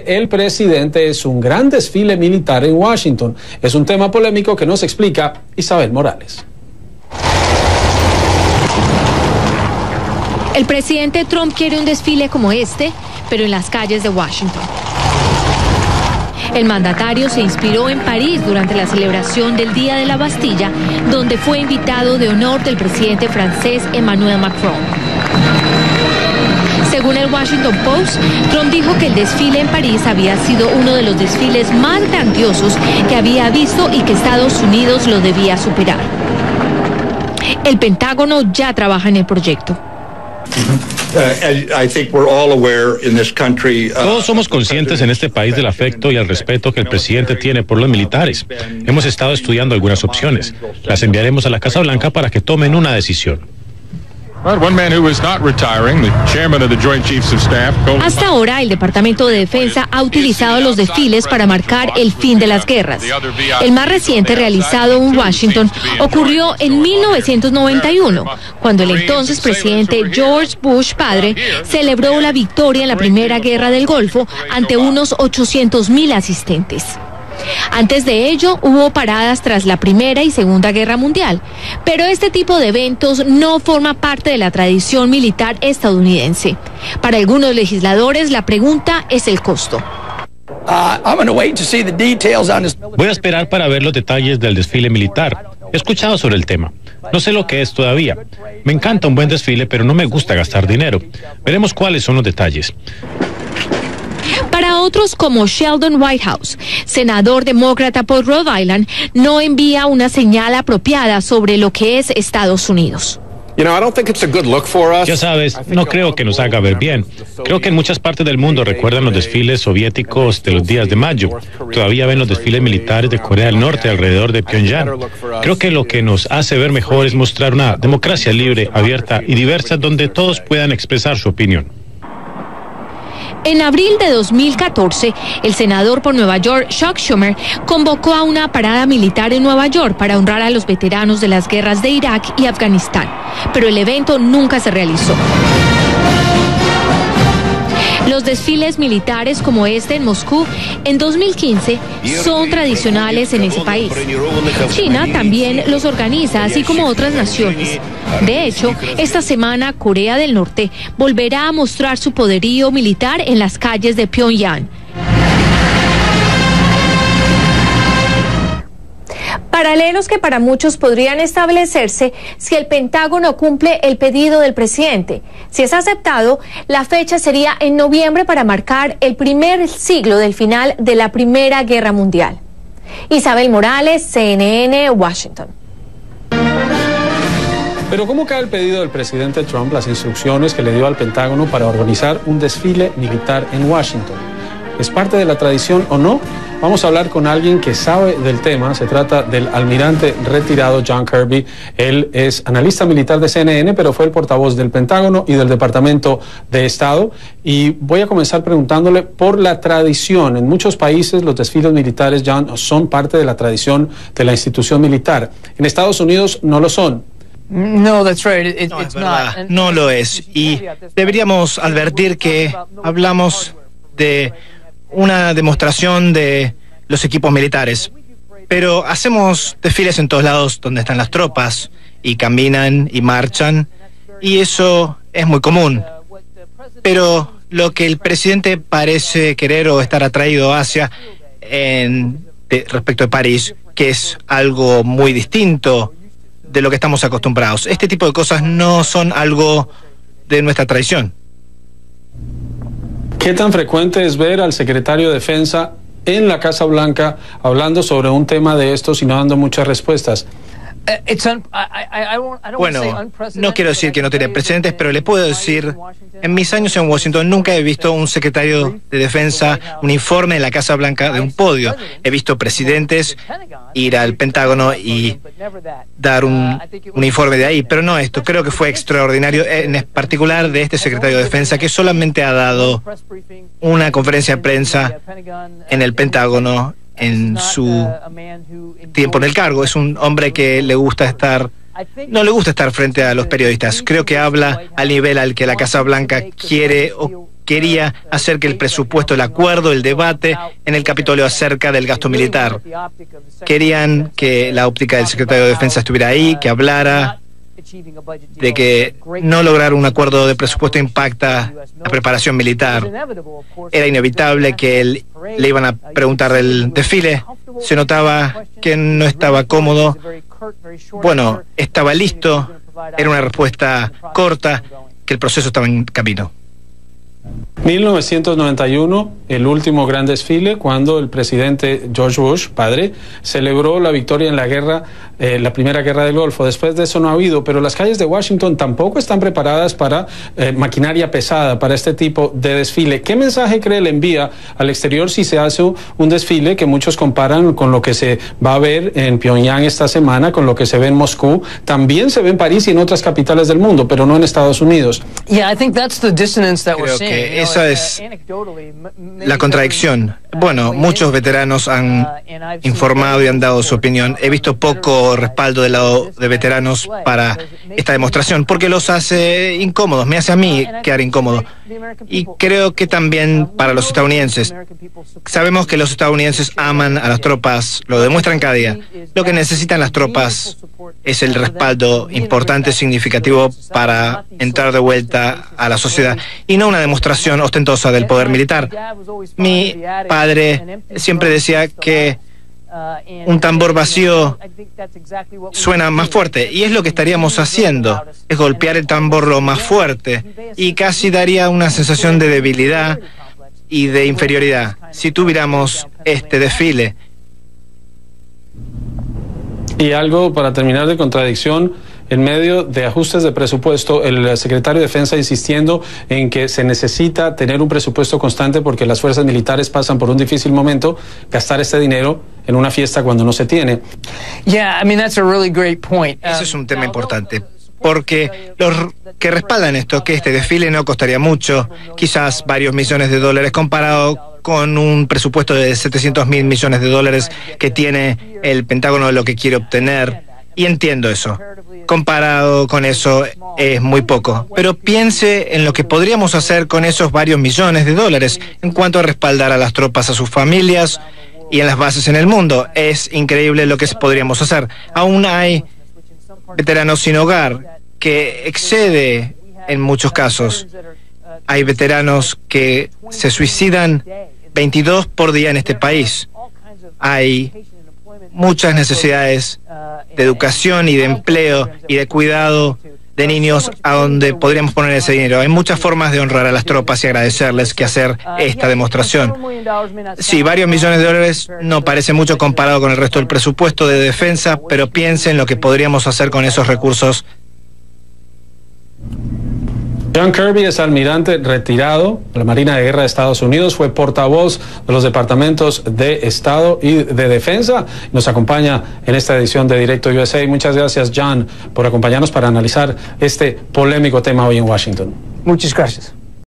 El presidente es un gran desfile militar en Washington. Es un tema polémico que nos explica Isabel Morales. El presidente Trump quiere un desfile como este, pero en las calles de Washington. El mandatario se inspiró en París durante la celebración del Día de la Bastilla, donde fue invitado de honor del presidente francés Emmanuel Macron. Según el Washington Post, Trump dijo que el desfile en París había sido uno de los desfiles más grandiosos que había visto y que Estados Unidos lo debía superar. El Pentágono ya trabaja en el proyecto. Todos somos conscientes en este país del afecto y el respeto que el presidente tiene por los militares. Hemos estado estudiando algunas opciones. Las enviaremos a la Casa Blanca para que tomen una decisión. Hasta ahora, el Departamento de Defensa ha utilizado los desfiles para marcar el fin de las guerras. El más reciente, realizado en Washington, ocurrió en 1991, cuando el entonces presidente George Bush padre celebró la victoria en la Primera Guerra del Golfo ante unos 800,000 asistentes. Antes de ello, hubo paradas tras la Primera y Segunda Guerra Mundial, pero este tipo de eventos no forma parte de la tradición militar estadounidense. Para algunos legisladores, la pregunta es el costo. Voy a esperar para ver los detalles del desfile militar. He escuchado sobre el tema. No sé lo que es todavía. Me encanta un buen desfile, pero no me gusta gastar dinero. Veremos cuáles son los detalles. Para otros, como Sheldon Whitehouse, senador demócrata por Rhode Island, no envía una señal apropiada sobre lo que es Estados Unidos. Ya sabes, no creo que nos haga ver bien. Creo que en muchas partes del mundo recuerdan los desfiles soviéticos de los días de mayo. Todavía ven los desfiles militares de Corea del Norte alrededor de Pyongyang. Creo que lo que nos hace ver mejor es mostrar una democracia libre, abierta y diversa donde todos puedan expresar su opinión. En abril de 2014, el senador por Nueva York, Chuck Schumer, convocó a una parada militar en Nueva York para honrar a los veteranos de las guerras de Irak y Afganistán, pero el evento nunca se realizó. Los desfiles militares como este en Moscú en 2015 son tradicionales en ese país. China también los organiza, así como otras naciones. De hecho, esta semana Corea del Norte volverá a mostrar su poderío militar en las calles de Pyongyang. Paralelos que para muchos podrían establecerse si el Pentágono cumple el pedido del presidente. Si es aceptado, la fecha sería en noviembre para marcar el primer siglo del final de la Primera Guerra Mundial. Isabel Morales, CNN, Washington. Pero ¿cómo cae el pedido del presidente Trump, las instrucciones que le dio al Pentágono para organizar un desfile militar en Washington? ¿Es parte de la tradición o no? Vamos a hablar con alguien que sabe del tema. Se trata del almirante retirado John Kirby. Él es analista militar de CNN, pero fue el portavoz del Pentágono y del Departamento de Estado. Y voy a comenzar preguntándole por la tradición. En muchos países los desfiles militares, John, son parte de la tradición de la institución militar. En Estados Unidos no lo son. No, that's right. It's not. No lo es. Y deberíamos advertir que hablamos de una demostración de los equipos militares, pero hacemos desfiles en todos lados donde están las tropas y caminan y marchan, y eso es muy común. Pero lo que el presidente parece querer o estar atraído hacia respecto de París, que es algo muy distinto de lo que estamos acostumbrados. Este tipo de cosas no son algo de nuestra tradición. ¿Qué tan frecuente es ver al secretario de Defensa en la Casa Blanca hablando sobre un tema de estos y no dando muchas respuestas? Bueno, no quiero decir que no tiene precedentes, pero le puedo decir, en mis años en Washington nunca he visto un secretario de Defensa, un informe en la Casa Blanca de un podio. He visto presidentes ir al Pentágono y dar un informe de ahí, pero no esto. Creo que fue extraordinario, en particular de este secretario de Defensa, que solamente ha dado una conferencia de prensa en el Pentágono en su tiempo en el cargo. Es un hombre que no le gusta estar frente a los periodistas. Creo que habla al nivel al que la Casa Blanca quiere quería hacer que el presupuesto, el acuerdo, el debate en el Capitolio acerca del gasto militar. Querían que la óptica del secretario de Defensa estuviera ahí, que hablara de que no lograr un acuerdo de presupuesto impacta la preparación militar. Era inevitable que le iban a preguntar del desfile. Se notaba que no estaba cómodo. Bueno, estaba listo. Era una respuesta corta, que el proceso estaba en camino. 1991, el último gran desfile, cuando el presidente George Bush, padre, celebró la victoria en la guerra, la primera guerra del Golfo. Después de eso no ha habido, pero las calles de Washington tampoco están preparadas para maquinaria pesada, para este tipo de desfile. ¿Qué mensaje cree le envía al exterior si se hace un desfile que muchos comparan con lo que se va a ver en Pyongyang esta semana, con lo que se ve en Moscú? También se ve en París y en otras capitales del mundo, pero no en Estados Unidos. Creo que esa es la contradicción. Bueno, muchos veteranos han informado y han dado su opinión. He visto poco respaldo del lado de veteranos para esta demostración, porque los hace incómodos, me hace a mí quedar incómodo. Y creo que también para los estadounidenses. Sabemos que los estadounidenses aman a las tropas, lo demuestran cada día. Lo que necesitan las tropas es el respaldo importante, significativo para entrar de vuelta a la sociedad y no una demostración ostentosa del poder militar. Mi padre siempre decía que un tambor vacío suena más fuerte, y es lo que estaríamos haciendo, es golpear el tambor lo más fuerte, y casi daría una sensación de debilidad y de inferioridad si tuviéramos este desfile. Y algo para terminar de contradicción: en medio de ajustes de presupuesto, el secretario de Defensa insistiendo en que se necesita tener un presupuesto constante porque las fuerzas militares pasan por un difícil momento, gastar este dinero en una fiesta cuando no se tiene. Ese es un tema importante, porque los que respaldan esto, que este desfile no costaría mucho, quizás varios millones de dólares, comparado con un presupuesto de 700 mil millones de dólares que tiene el Pentágono de lo que quiere obtener. Y entiendo eso. Comparado con eso es muy poco. Pero piense en lo que podríamos hacer con esos varios millones de dólares en cuanto a respaldar a las tropas, a sus familias y en las bases en el mundo. Es increíble lo que podríamos hacer. Aún hay veteranos sin hogar, que excede en muchos casos. Hay veteranos que se suicidan 22 por día en este país. Hay muchas necesidades de educación y de empleo y de cuidado de niños a donde podríamos poner ese dinero. Hay muchas formas de honrar a las tropas y agradecerles que hacer esta demostración. Sí, varios millones de dólares no parece mucho comparado con el resto del presupuesto de defensa, pero piensen en lo que podríamos hacer con esos recursos. John Kirby es almirante retirado de la Marina de Guerra de Estados Unidos, fue portavoz de los departamentos de Estado y de Defensa. Nos acompaña en esta edición de Directo USA. Muchas gracias, John, por acompañarnos para analizar este polémico tema hoy en Washington. Muchas gracias.